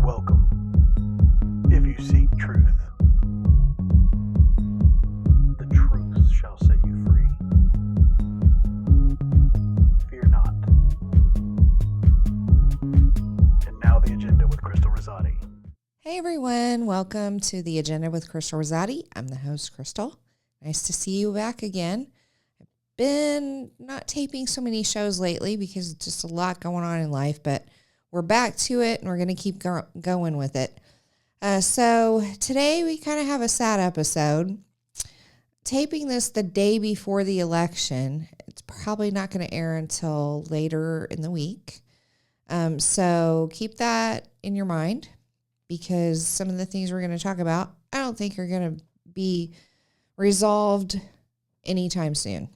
Welcome. If you seek truth, the truth shall set you free. Fear not. And now the agenda with Crystal Risotti. Hey everyone, welcome to the Agenda with Crystal Risotti. I'm the host, Crystal. Nice to see you back again. I've been not taping so many shows lately because it's just a lot going on in life, but we're back to it and we're going to keep going with it. So today we kind of have a sad episode. Taping this the day before the election. It's probably not going to air until later in the week. So keep that in your mind because some of the things we're going to talk about, I don't think are going to be resolved anytime soon.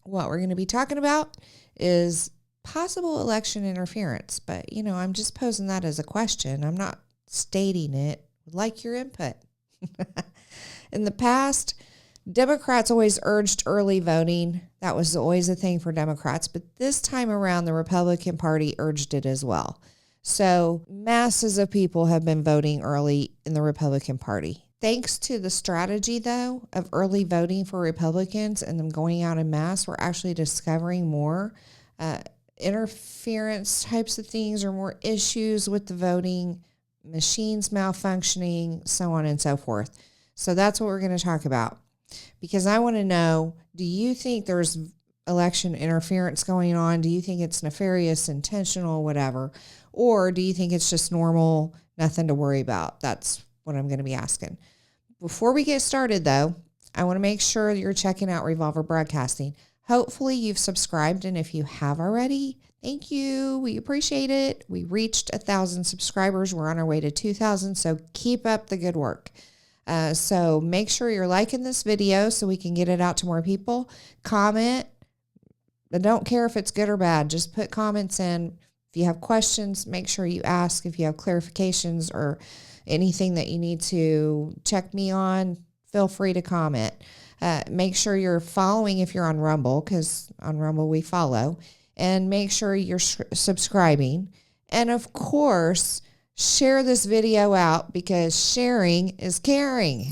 What we're going to be talking about is possible election interference, but I'm just posing that as a question. I'm not stating it. Would like your input. In the past, Democrats always urged early voting. That was always a thing for Democrats, but this time around, the Republican Party urged it as well. So masses of people have been voting early in the Republican Party. Thanks to the strategy, though, of early voting for Republicans and them going out en masse, we're actually discovering more interference types of things or more issues with the voting, machines malfunctioning, so on and so forth. So that's what we're going to talk about. Because I want to know, do you think there's election interference going on? Do you think it's nefarious, intentional, whatever? Or do you think it's just normal, nothing to worry about? That's what I'm going to be asking. Before we get started, though, I want to make sure you're checking out Revolver Broadcasting. Hopefully you've subscribed, and if you have already, thank you. We appreciate it. We reached 1,000 subscribers. We're on our way to 2,000, so keep up the good work. So make sure you're liking this video so we can get it out to more people. Comment. I don't care if it's good or bad. Just put comments in. If you have questions, make sure you ask. If you have clarifications or anything that you need to check me on, feel free to comment. Make sure you're following if you're on Rumble, because on Rumble we follow. And make sure you're subscribing. And of course, share this video out because sharing is caring.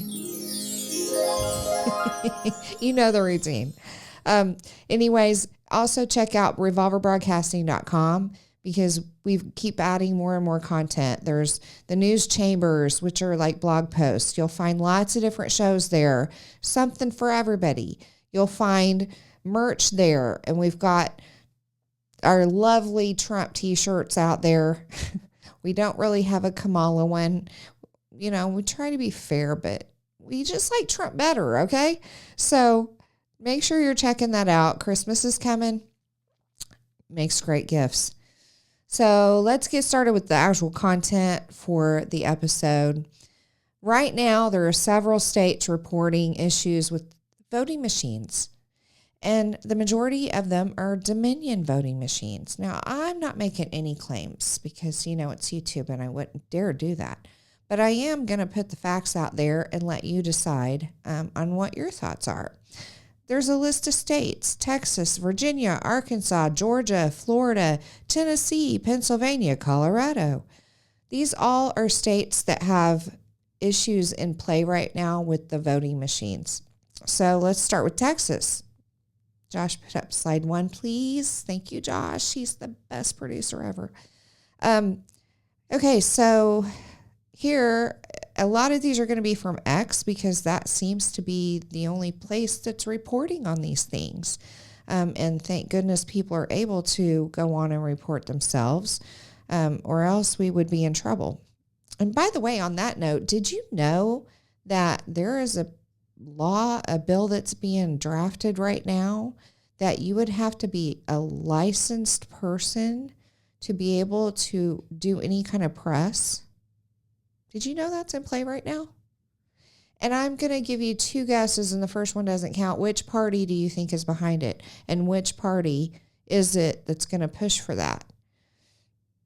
You know the routine. Anyways, also check out revolverbroadcasting.com because we keep adding more and more content. There's the news chambers, which are like blog posts. You'll find lots of different shows there, something for everybody. You'll find merch there, and we've got our lovely Trump t-shirts out there. We don't really have a Kamala one. We try to be fair, but we just like Trump better, okay? So make sure you're checking that out. Christmas is coming. Makes great gifts. So let's get started with the actual content for the episode. Right now, there are several states reporting issues with voting machines, and the majority of them are Dominion voting machines. Now, I'm not making any claims because, it's YouTube and I wouldn't dare do that. But I am going to put the facts out there and let you decide on what your thoughts are. There's a list of states: Texas, Virginia, Arkansas, Georgia, Florida, Tennessee, Pennsylvania, Colorado. These all are states that have issues in play right now with the voting machines. So let's start with Texas. Josh, put up slide 1, please. Thank you, Josh. He's the best producer ever. Okay, so here, a lot of these are going to be from X because that seems to be the only place that's reporting on these things. And thank goodness people are able to go on and report themselves, or else we would be in trouble. And by the way, on that note, did you know that there is a bill that's being drafted right now that you would have to be a licensed person to be able to do any kind of press? Did you know that's in play right now? And I'm going to give you 2 guesses, and the first one doesn't count. Which party do you think is behind it? And which party is it that's going to push for that?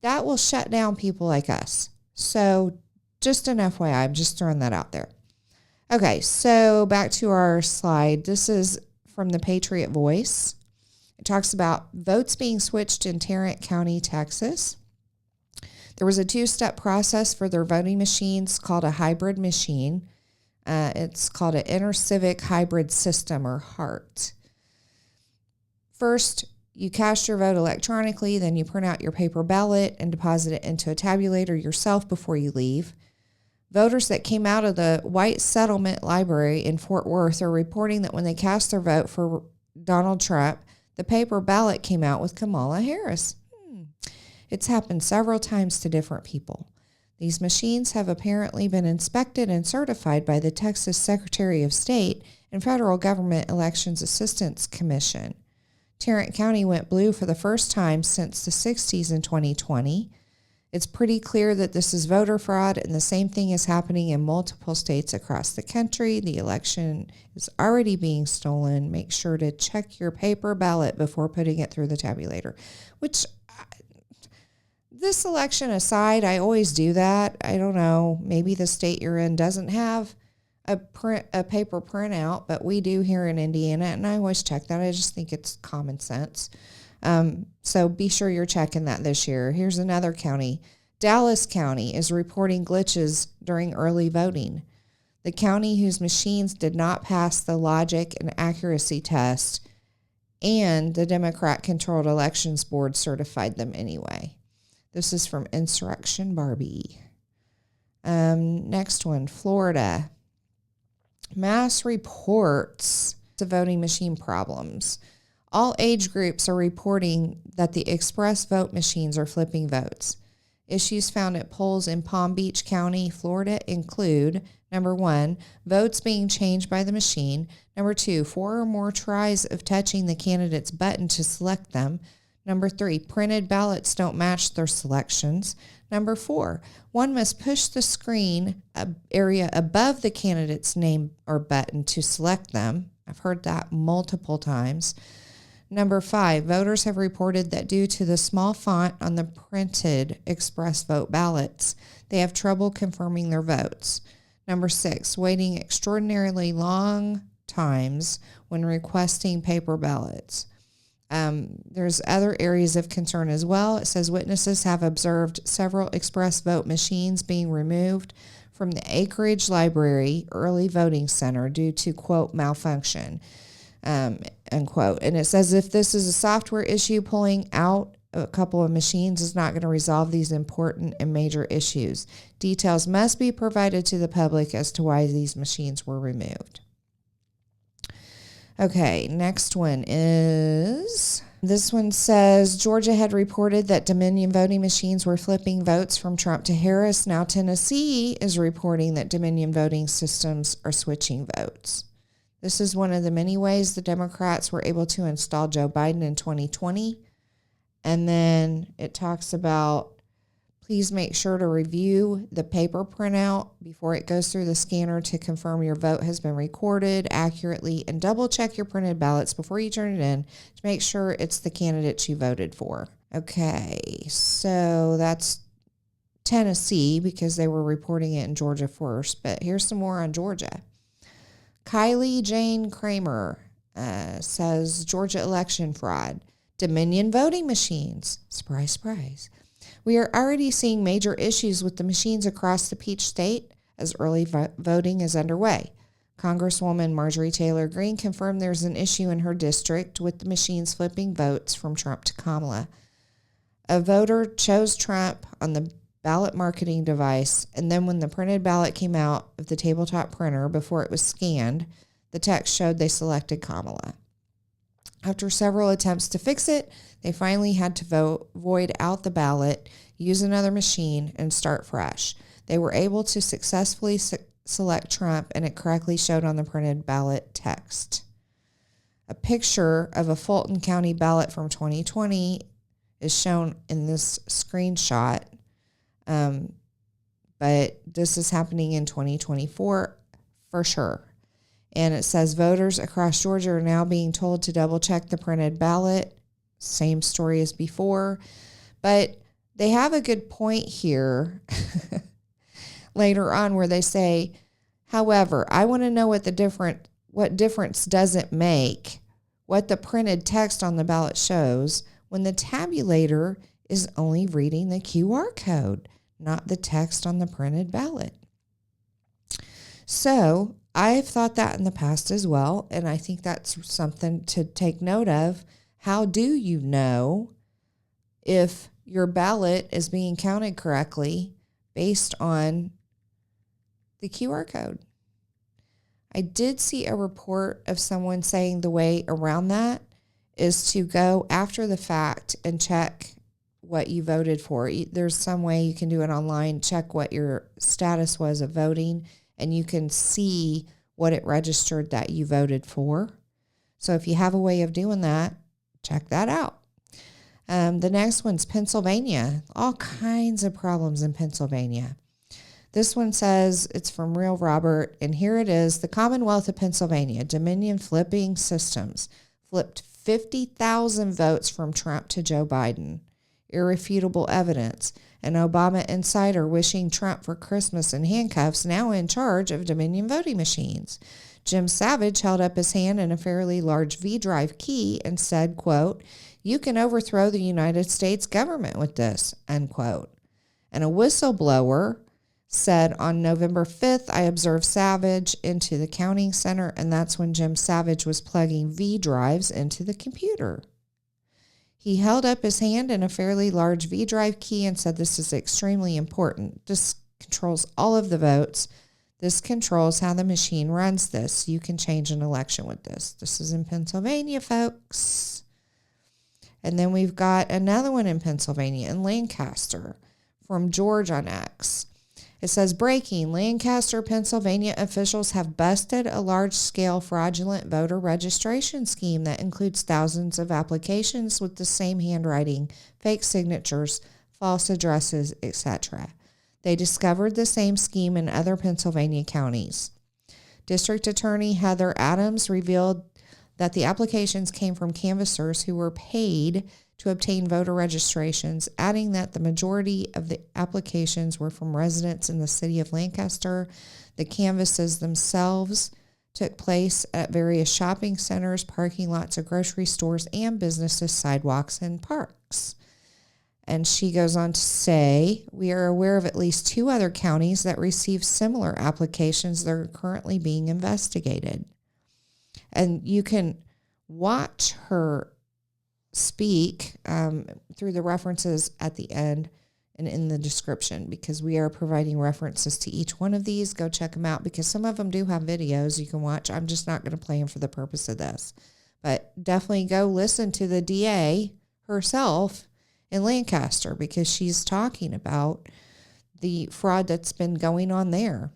That will shut down people like us. So just an FYI, I'm just throwing that out there. Okay, so back to our slide. This is from the Patriot Voice. It talks about votes being switched in Tarrant County, Texas. There was a 2-step process for their voting machines called a hybrid machine. It's called an intercivic hybrid system, or HART. First, you cast your vote electronically, then you print out your paper ballot and deposit it into a tabulator yourself before you leave. Voters that came out of the White Settlement Library in Fort Worth are reporting that when they cast their vote for Donald Trump, the paper ballot came out with Kamala Harris. It's happened several times to different people. These machines have apparently been inspected and certified by the Texas Secretary of State and Federal Government Elections Assistance Commission. Tarrant County went blue for the first time since the 60s in 2020. It's pretty clear that this is voter fraud, and the same thing is happening in multiple states across the country. The election is already being stolen. Make sure to check your paper ballot before putting it through the tabulator, which, this election aside, I always do that. I don't know. Maybe the state you're in doesn't have a paper printout, but we do here in Indiana, and I always check that. I just think it's common sense. So be sure you're checking that this year. Here's another county. Dallas County is reporting glitches during early voting. The county whose machines did not pass the logic and accuracy test, and the Democrat-controlled elections board certified them anyway. This is from Insurrection Barbie. Next one, Florida. Mass reports the voting machine problems. All age groups are reporting that the express vote machines are flipping votes. Issues found at polls in Palm Beach County, Florida include, number 1, votes being changed by the machine. Number 2, 4 or more tries of touching the candidate's button to select them. Number 3, printed ballots don't match their selections. Number 4, one must push the screen area above the candidate's name or button to select them. I've heard that multiple times. Number 5, voters have reported that due to the small font on the printed express vote ballots, they have trouble confirming their votes. Number 6, waiting extraordinarily long times when requesting paper ballots. There's other areas of concern as well. It says witnesses have observed several express vote machines being removed from the Acreage Library Early Voting Center due to, quote, malfunction, unquote. And it says if this is a software issue, pulling out a couple of machines is not going to resolve these important and major issues. Details must be provided to the public as to why these machines were removed. Okay, next one is, this one says Georgia had reported that Dominion voting machines were flipping votes from Trump to Harris. Now Tennessee is reporting that Dominion voting systems are switching votes. This is one of the many ways the Democrats were able to install Joe Biden in 2020. And then it talks about, please make sure to review the paper printout before it goes through the scanner to confirm your vote has been recorded accurately, and double check your printed ballots before you turn it in to make sure it's the candidate you voted for. Okay, so that's Tennessee because they were reporting it in Georgia first, but here's some more on Georgia. Kylie Jane Kramer says Georgia election fraud. Dominion voting machines. Surprise, surprise. We are already seeing major issues with the machines across the Peach State as early voting is underway. Congresswoman Marjorie Taylor Greene confirmed there's an issue in her district with the machines flipping votes from Trump to Kamala. A voter chose Trump on the ballot marketing device, and then when the printed ballot came out of the tabletop printer before it was scanned, the text showed they selected Kamala. After several attempts to fix it, they finally had to void out the ballot, use another machine, and start fresh. They were able to successfully select Trump, and it correctly showed on the printed ballot text. A picture of a Fulton County ballot from 2020 is shown in this screenshot, but this is happening in 2024 for sure. And it says voters across Georgia are now being told to double check the printed ballot. Same story as before. But they have a good point here later on where they say, however, I want to know what difference does it make what the printed text on the ballot shows when the tabulator is only reading the QR code. not the text on the printed ballot. So I've thought that in the past as well, and I think that's something to take note of. How do you know if your ballot is being counted correctly based on the QR code? I did see a report of someone saying the way around that is to go after the fact and check what you voted for. There's some way you can do it online, check what your status was of voting, and you can see what it registered that you voted for. So if you have a way of doing that, check that out. The next one's Pennsylvania. All kinds of problems in Pennsylvania. This one says, it's from Real Robert, and here it is. The Commonwealth of Pennsylvania, Dominion Flipping Systems, flipped 50,000 votes from Trump to Joe Biden. Irrefutable evidence. An Obama insider wishing Trump for Christmas in handcuffs, now in charge of Dominion voting machines. Jim Savage held up his hand in a fairly large V-drive key and said, quote, "You can overthrow the United States government with this," unquote. And a whistleblower said on November 5th, I observed Savage into the counting center, and that's when Jim Savage was plugging V-drives into the computer. He held up his hand in a fairly large V-drive key and said, "This is extremely important. This controls all of the votes. This controls how the machine runs this. You can change an election with this." This is in Pennsylvania, folks. And then we've got another one in Pennsylvania, in Lancaster, from George on X. It says, breaking, Lancaster, Pennsylvania officials have busted a large-scale fraudulent voter registration scheme that includes thousands of applications with the same handwriting, fake signatures, false addresses, etc. They discovered the same scheme in other Pennsylvania counties. District Attorney Heather Adams revealed that the applications came from canvassers who were paid to obtain voter registrations, adding that the majority of the applications were from residents in the city of Lancaster. The canvasses themselves took place at various shopping centers, parking lots of grocery stores, and businesses, sidewalks, and parks. And she goes on to say, we are aware of at least 2 other counties that received similar applications that are currently being investigated. And you can watch her speak through the references at the end and in the description, because we are providing references to each one of these. Go check them out, because some of them do have videos you can watch. I'm just not going to play them for the purpose of this. But definitely go listen to the DA herself in Lancaster, because she's talking about the fraud that's been going on there.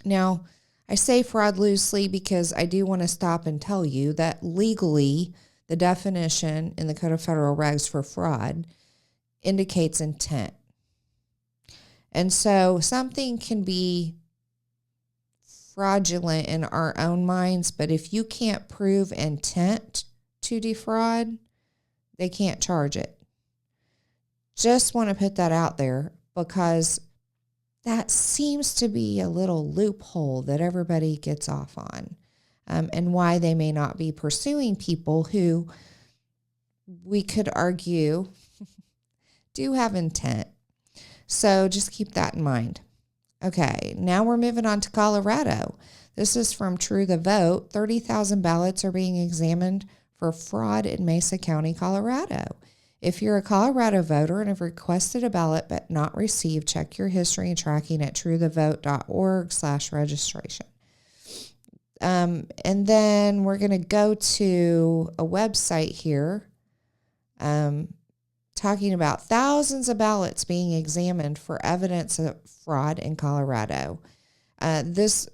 Now, I say fraud loosely because I do want to stop and tell you that legally, the definition in the Code of Federal Regs for fraud indicates intent. And so something can be fraudulent in our own minds, but if you can't prove intent to defraud, they can't charge it. Just want to put that out there, because that seems to be a little loophole that everybody gets off on. And why they may not be pursuing people who we could argue do have intent. So just keep that in mind. Okay, now we're moving on to Colorado. This is from True the Vote. 30,000 ballots are being examined for fraud in Mesa County, Colorado. If you're a Colorado voter and have requested a ballot but not received, check your history and tracking at truethevote.org/registration. And then we're going to go to a website here talking about thousands of ballots being examined for evidence of fraud in Colorado. This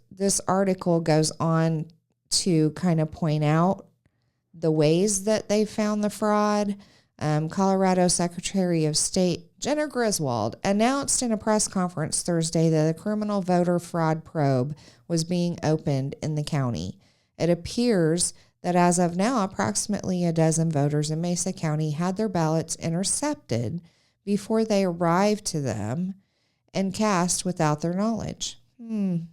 article goes on to kind of point out the ways that they found the fraud. Colorado Secretary of State Jenna Griswold announced in a press conference Thursday that a criminal voter fraud probe was being opened in the county. It appears that as of now, approximately a dozen voters in Mesa County had their ballots intercepted before they arrived to them and cast without their knowledge. Imagine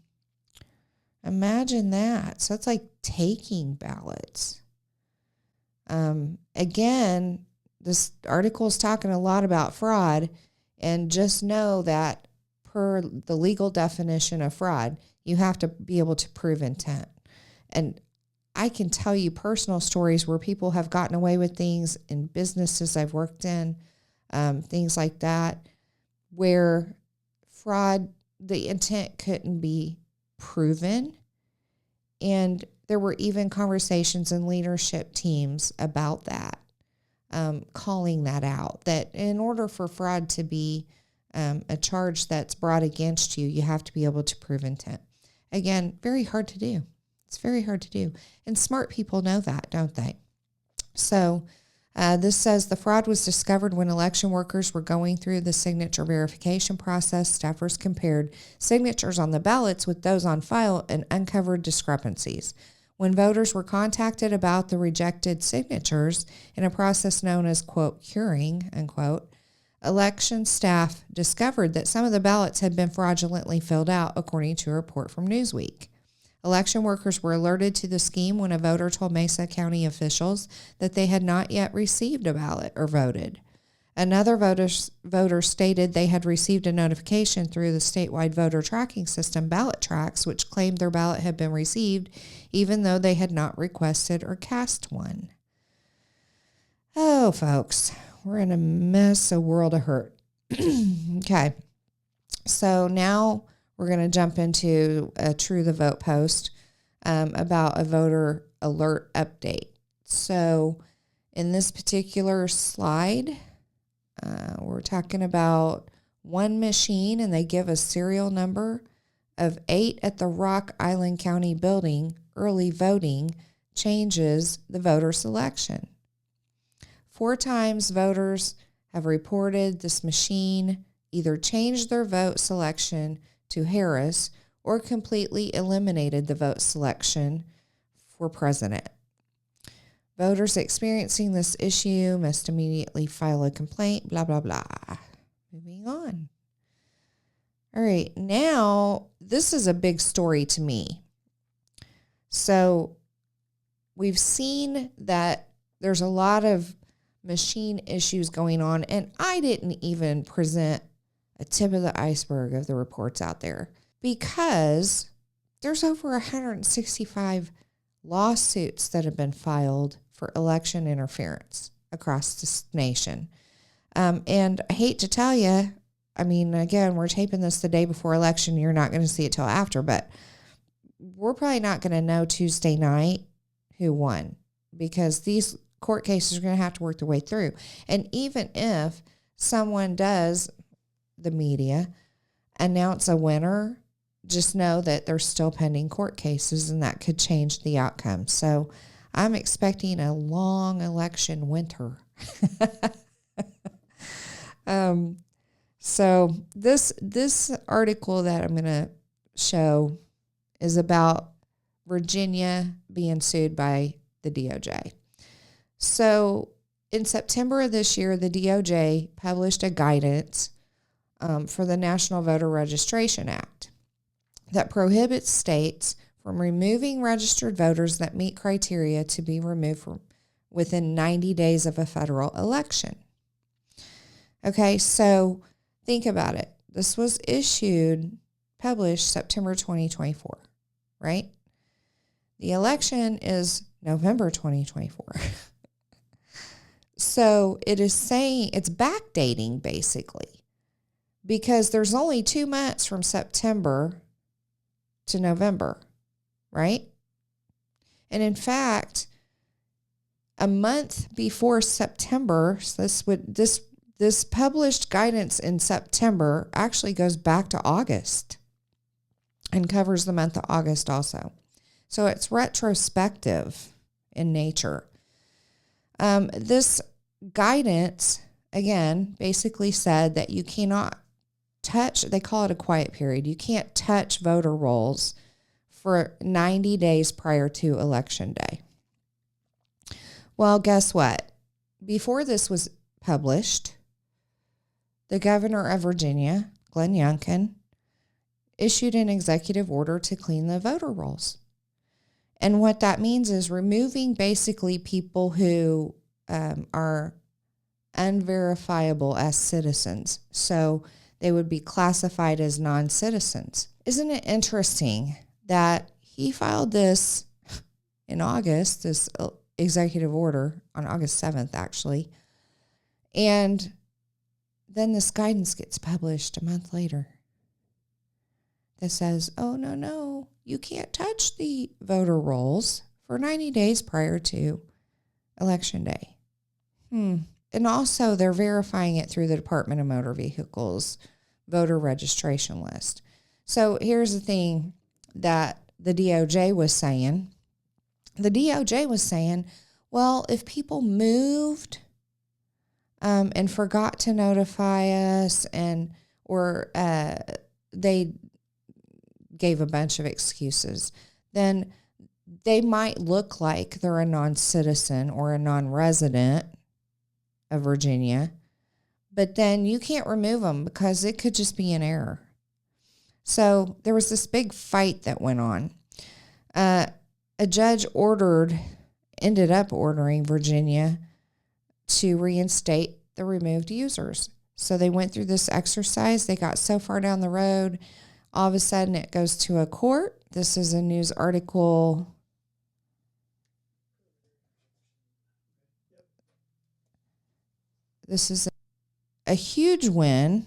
that. So it's like taking ballots. Again, this article is talking a lot about fraud. And just know that per the legal definition of fraud, you have to be able to prove intent. And I can tell you personal stories where people have gotten away with things in businesses I've worked in, things like that, where fraud, the intent couldn't be proven. And there were even conversations in leadership teams about that, calling that out, that in order for fraud to be a charge that's brought against you, you have to be able to prove intent. Again, very hard to do. It's very hard to do. And smart people know that, don't they? So this says the fraud was discovered when election workers were going through the signature verification process. Staffers compared signatures on the ballots with those on file and uncovered discrepancies. When voters were contacted about the rejected signatures in a process known as, quote, curing, unquote, election staff discovered that some of the ballots had been fraudulently filled out, according to a report from Newsweek. Election workers were alerted to the scheme when a voter told Mesa County officials that they had not yet received a ballot or voted. Another voter stated they had received a notification through the statewide voter tracking system, Ballot Tracks, which claimed their ballot had been received, even though they had not requested or cast one. Oh, folks, we're in a mess, a world of hurt. Okay, so now we're going to jump into a True the Vote post about a voter alert update. So in this particular slide, we're talking about one machine, and they give a serial number of 8 at the Rock Island County building. Early voting changes the voter selection. 4 times voters have reported this machine either changed their vote selection to Harris or completely eliminated the vote selection for president. Voters experiencing this issue must immediately file a complaint, blah, blah, blah. Moving on. All right, now this is a big story to me. So we've seen that there's a lot of machine issues going on, and I didn't even present a tip of the iceberg of the reports out there because there's over 165 lawsuits that have been filed for election interference across this nation. And I hate to tell you, I mean, again, we're taping this the day before election. You're not going to see it till after, but we're probably not going to know Tuesday night who won because these court cases are going to have to work their way through. And even if someone does, the media, announce a winner, just know that there's still pending court cases and that could change the outcome. So I'm expecting a long election winter. So this article that I'm going to show is about Virginia being sued by the DOJ. So in September of this year, the DOJ published a guidance for the National Voter Registration Act that prohibits states from removing registered voters that meet criteria to be removed from within 90 days of a federal election. Okay, so think about it. This was published September 2024, right? The election is November 2024. So it is saying it's backdating basically because there's only 2 months from September to November, right? And in fact, a month before September, so this published guidance in September actually goes back to August and covers the month of August also. So it's retrospective in nature. This guidance, again, basically said that you cannot touch, they call it a quiet period. You can't touch voter rolls for 90 days prior to Election Day. Well, guess what? Before this was published, the governor of Virginia, Glenn Youngkin, issued an executive order to clean the voter rolls. And what that means is removing basically people who are unverifiable as citizens. So they would be classified as non-citizens. Isn't it interesting that he filed this in August, this executive order on August 7th, actually, and then this guidance gets published a month later that says, oh, no, you can't touch the voter rolls for 90 days prior to Election Day. And also they're verifying it through the Department of Motor Vehicles voter registration list. So here's the thing that the DOJ was saying. The DOJ was saying, well, if people moved and forgot to notify us or they gave a bunch of excuses, then they might look like they're a non-citizen or a non-resident of Virginia, but then you can't remove them because it could just be an error. So there was this big fight that went on. A judge ended up ordering Virginia to reinstate the removed users. So they went through this exercise. They got so far down the road, all of a sudden it goes to a court. This is a news article. This is a huge win.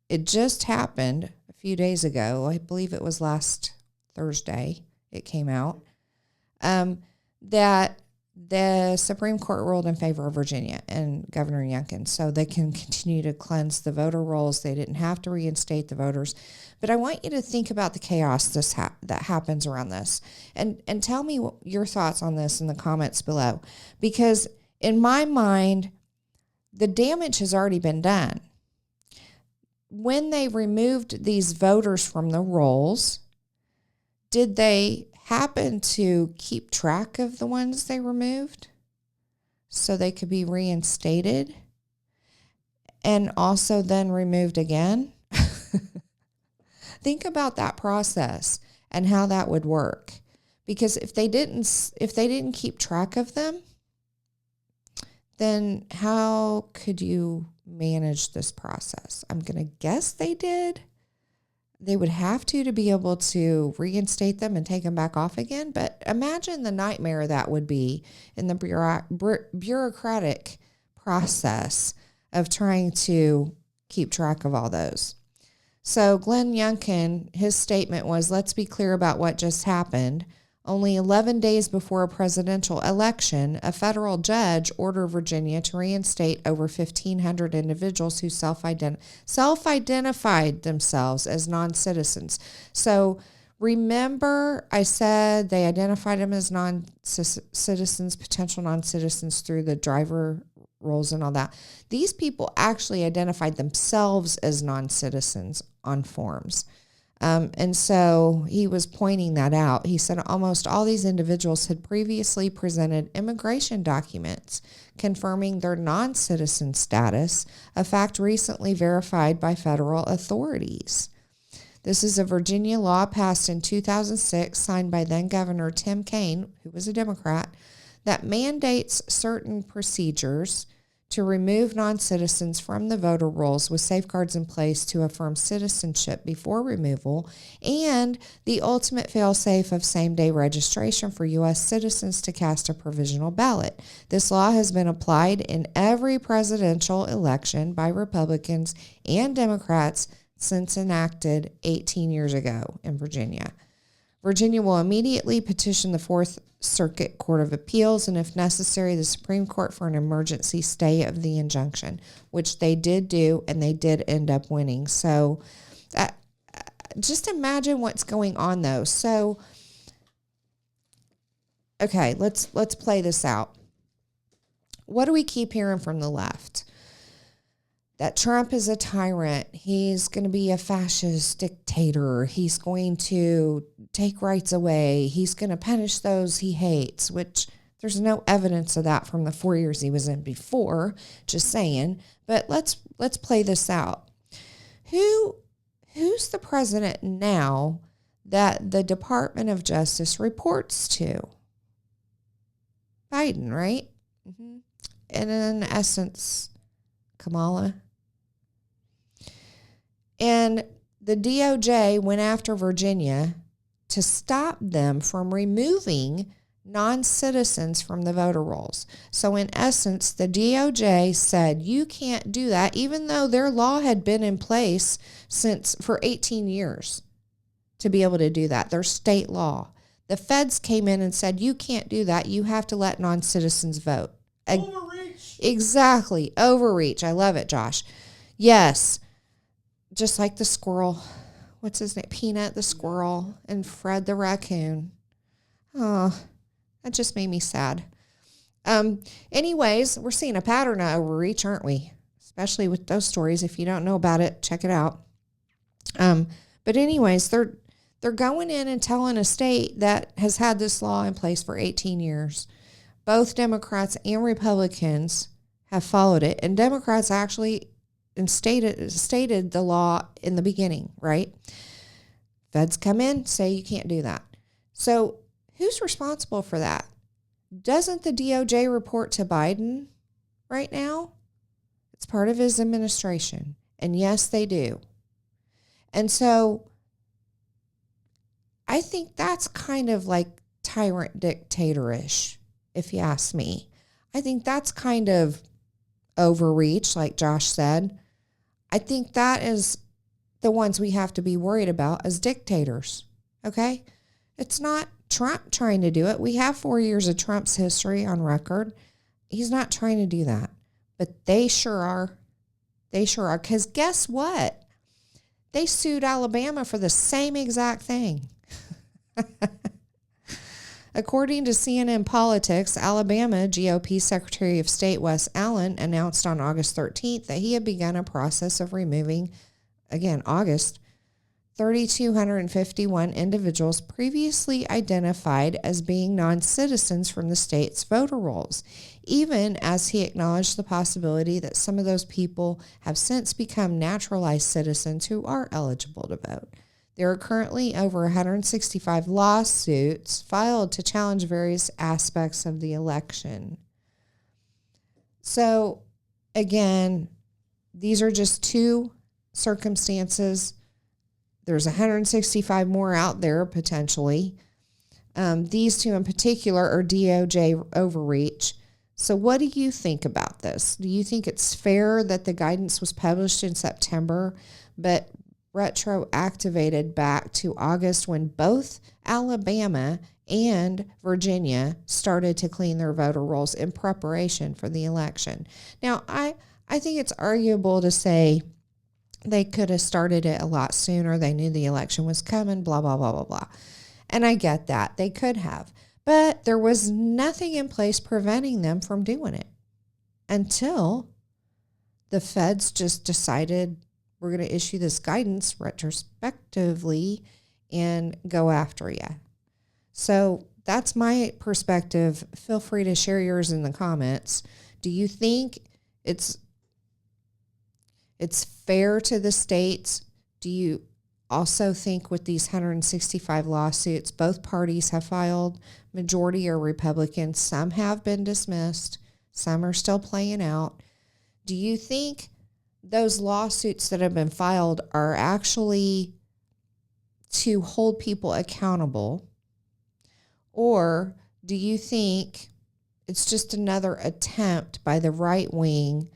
It just happened a few days ago. I believe it was last Thursday it came out, that the Supreme Court ruled in favor of Virginia and Governor Youngkin, so they can continue to cleanse the voter rolls. They didn't have to reinstate the voters. But I want you to think about the chaos that happens around this, and tell me your thoughts on this in the comments below, because in my mind, the damage has already been done. When they removed these voters from the rolls, did they happen to keep track of the ones they removed so they could be reinstated and also then removed again? Think about that process and how that would work. Because if they didn't keep track of them, then how could you manage this process? I'm going to guess they did. They would have to be able to reinstate them and take them back off again. But imagine the nightmare that would be in the bureaucratic process of trying to keep track of all those. So Glenn Youngkin, his statement was, let's be clear about what just happened. Only 11 days before a presidential election, a federal judge ordered Virginia to reinstate over 1,500 individuals who self-identified themselves as non-citizens. So remember I said they identified them as non-citizens, potential non-citizens through the driver rolls and all that. These people actually identified themselves as non-citizens on forms. And so he was pointing that out. He said almost all these individuals had previously presented immigration documents confirming their non-citizen status, a fact recently verified by federal authorities. This is a Virginia law passed in 2006, signed by then Governor Tim Kaine, who was a Democrat, that mandates certain procedures to remove non-citizens from the voter rolls with safeguards in place to affirm citizenship before removal, and the ultimate fail-safe of same-day registration for U.S. citizens to cast a provisional ballot. This law has been applied in every presidential election by Republicans and Democrats since enacted 18 years ago in Virginia. Virginia will immediately petition the Fourth Circuit Court of Appeals, and if necessary, the Supreme Court for an emergency stay of the injunction, which they did do, and they did end up winning. So just imagine what's going on, though. So, okay, let's play this out. What do we keep hearing from the left? That Trump is a tyrant. He's going to be a fascist dictator. He's going to take rights away. He's going to punish those he hates, which there's no evidence of that from the 4 years he was in before, just saying. But let's play this out. Who's the president now that the Department of Justice reports to? Biden, right? Mm-hmm. in essence, Kamala. And the DOJ went after Virginia to stop them from removing non-citizens from the voter rolls. So in essence, the DOJ said you can't do that, even though their law had been in place for 18 years to be able to do that. Their state law. The feds came in and said, you can't do that. You have to let non-citizens vote. Overreach. Exactly. Overreach. I love it, Josh. Yes. Just like the squirrel. What's his name? Peanut the squirrel and Fred the raccoon. Oh, that just made me sad. Anyways, we're seeing a pattern of overreach, aren't we? Especially with those stories. If you don't know about it, check it out. But anyways, they're going in and telling a state that has had this law in place for 18 years. Both Democrats and Republicans have followed it, and Democrats actually stated the law in the beginning, right? Feds come in, say you can't do that. So who's responsible for that? Doesn't the DOJ report to Biden right now? It's part of his administration. And yes, they do. And so I think that's kind of like tyrant dictatorish, if you ask me. I think that's kind of overreach, like Josh said. I think that is the ones we have to be worried about as dictators, okay? It's not Trump trying to do it. We have 4 years of Trump's history on record. He's not trying to do that, but they sure are. They sure are, because guess what? They sued Alabama for the same exact thing. According to CNN Politics, Alabama GOP Secretary of State Wes Allen announced on August 13th that he had begun a process of removing, again, August, 3,251 individuals previously identified as being non-citizens from the state's voter rolls, even as he acknowledged the possibility that some of those people have since become naturalized citizens who are eligible to vote. There are currently over 165 lawsuits filed to challenge various aspects of the election. So, again, these are just two circumstances. There's 165 more out there potentially. These two in particular are DOJ overreach. So what do you think about this? Do you think it's fair that the guidance was published in September, but retroactivated back to August when both Alabama and Virginia started to clean their voter rolls in preparation for the election? Now, I think it's arguable to say they could have started it a lot sooner. They knew the election was coming, blah, blah, blah, blah, blah. And I get that. They could have. But there was nothing in place preventing them from doing it until the feds just decided we're going to issue this guidance retrospectively and go after you. So that's my perspective. Feel free to share yours in the comments. Do you think it's fair to the states? Do you also think with these 165 lawsuits, both parties have filed, majority are Republicans, some have been dismissed, some are still playing out. Do you think those lawsuits that have been filed are actually to hold people accountable? Or do you think it's just another attempt by the right wing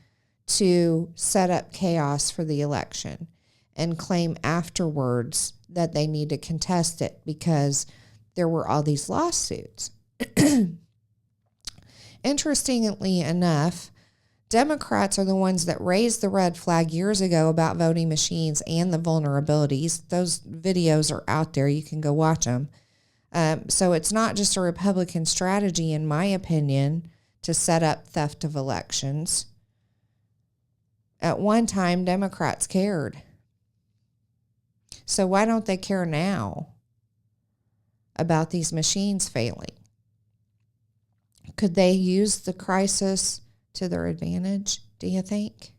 to set up chaos for the election and claim afterwards that they need to contest it because there were all these lawsuits? Interestingly enough, Democrats are the ones that raised the red flag years ago about voting machines and the vulnerabilities. Those videos are out there. You can go watch them. So it's not just a Republican strategy, in my opinion, to set up theft of elections. At one time, Democrats cared. So why don't they care now about these machines failing? Could they use the crisis to their advantage, do you think?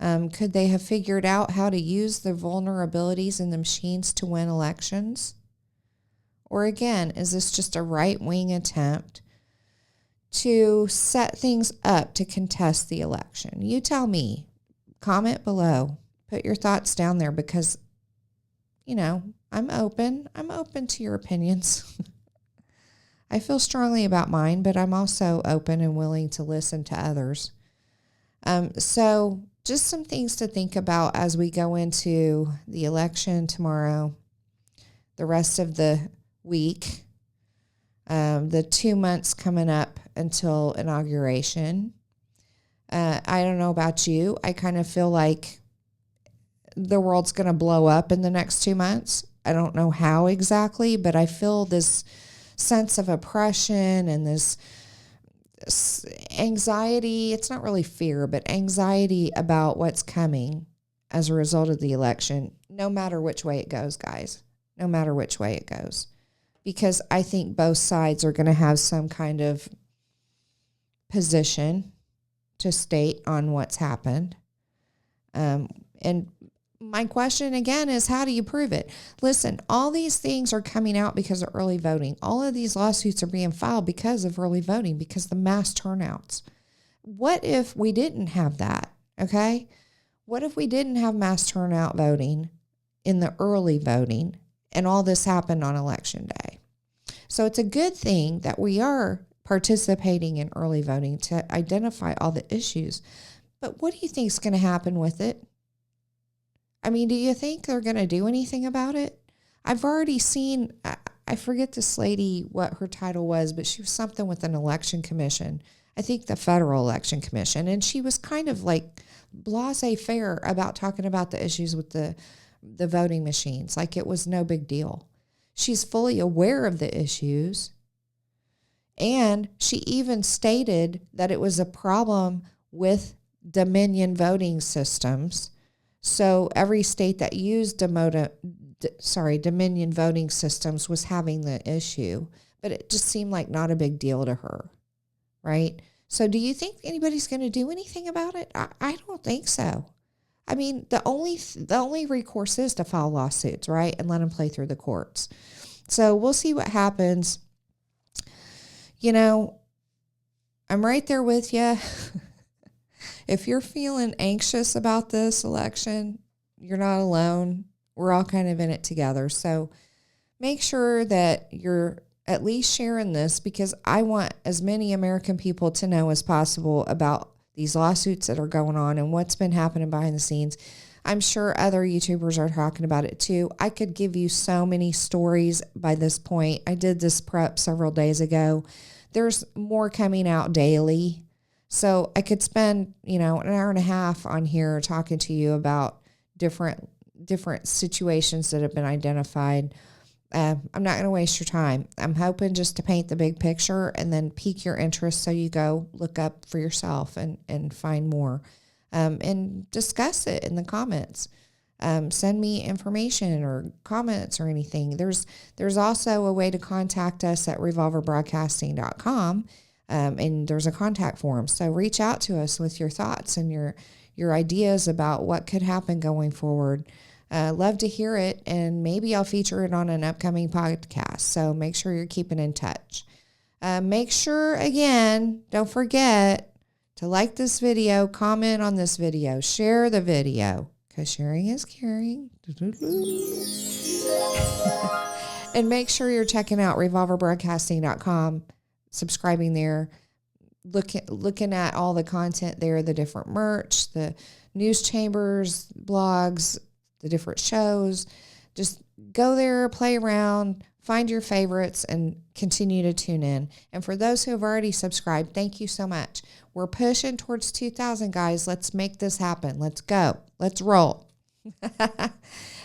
Could they have figured out how to use the vulnerabilities in the machines to win elections? Or again, is this just a right-wing attempt to set things up to contest the election? You tell me. Comment below. Put your thoughts down there because, I'm open. I'm open to your opinions. I feel strongly about mine, but I'm also open and willing to listen to others. So just some things to think about as we go into the election tomorrow, the rest of the week, the 2 months coming up until inauguration. I don't know about you. I kind of feel like the world's going to blow up in the next 2 months. I don't know how exactly, but I feel this sense of oppression and this anxiety. It's not really fear, but anxiety about what's coming as a result of the election, no matter which way it goes, guys, no matter which way it goes, because I think both sides are going to have some kind of position to state on what's happened. And my question again is, how do you prove it? Listen, all these things are coming out because of early voting. All of these lawsuits are being filed because of early voting, because the mass turnouts. What if we didn't have that? Okay. What if we didn't have mass turnout voting in the early voting and all this happened on election day? So it's a good thing that we are participating in early voting to identify all the issues. But what do you think is going to happen with it? I mean, do you think they're going to do anything about it? I've already seen, I forget this lady, what her title was, but she was something with an election commission. I think the Federal Election Commission. And she was kind of like laissez-faire about talking about the issues with the voting machines. Like it was no big deal. She's fully aware of the issues. And she even stated that it was a problem with Dominion voting systems. So every state that used Dominion voting systems was having the issue, but it just seemed like not a big deal to her, right? So do you think anybody's going to do anything about it? I don't think so. I mean, the only recourse is to file lawsuits, right, and let them play through the courts. So we'll see what happens. I'm right there with you. If you're feeling anxious about this election, you're not alone. We're all kind of in it together. So make sure that you're at least sharing this, because I want as many American people to know as possible about these lawsuits that are going on and what's been happening behind the scenes. I'm sure other YouTubers are talking about it too. I could give you so many stories by this point. I did this prep several days ago. There's more coming out daily. So I could spend, an hour and a half on here talking to you about different situations that have been identified. I'm not going to waste your time. I'm hoping just to paint the big picture and then pique your interest so you go look up for yourself and find more and discuss it in the comments. Send me information or comments or anything. There's also a way to contact us at revolverbroadcasting.com. And there's a contact form. So reach out to us with your thoughts and your ideas about what could happen going forward. Love to hear it, and maybe I'll feature it on an upcoming podcast. So make sure you're keeping in touch. Make sure, again, don't forget to like this video, comment on this video, share the video, because sharing is caring. And make sure you're checking out revolverbroadcasting.com. Subscribing there, looking at all the content there, the different merch, the news chambers, blogs, the different shows. Just go there, play around, find your favorites, and continue to tune in. And for those who have already subscribed, thank you so much. We're pushing towards 2,000, guys. Let's make this happen. Let's go. Let's roll.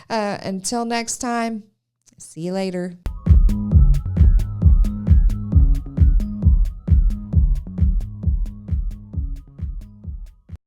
Until next time, see you later.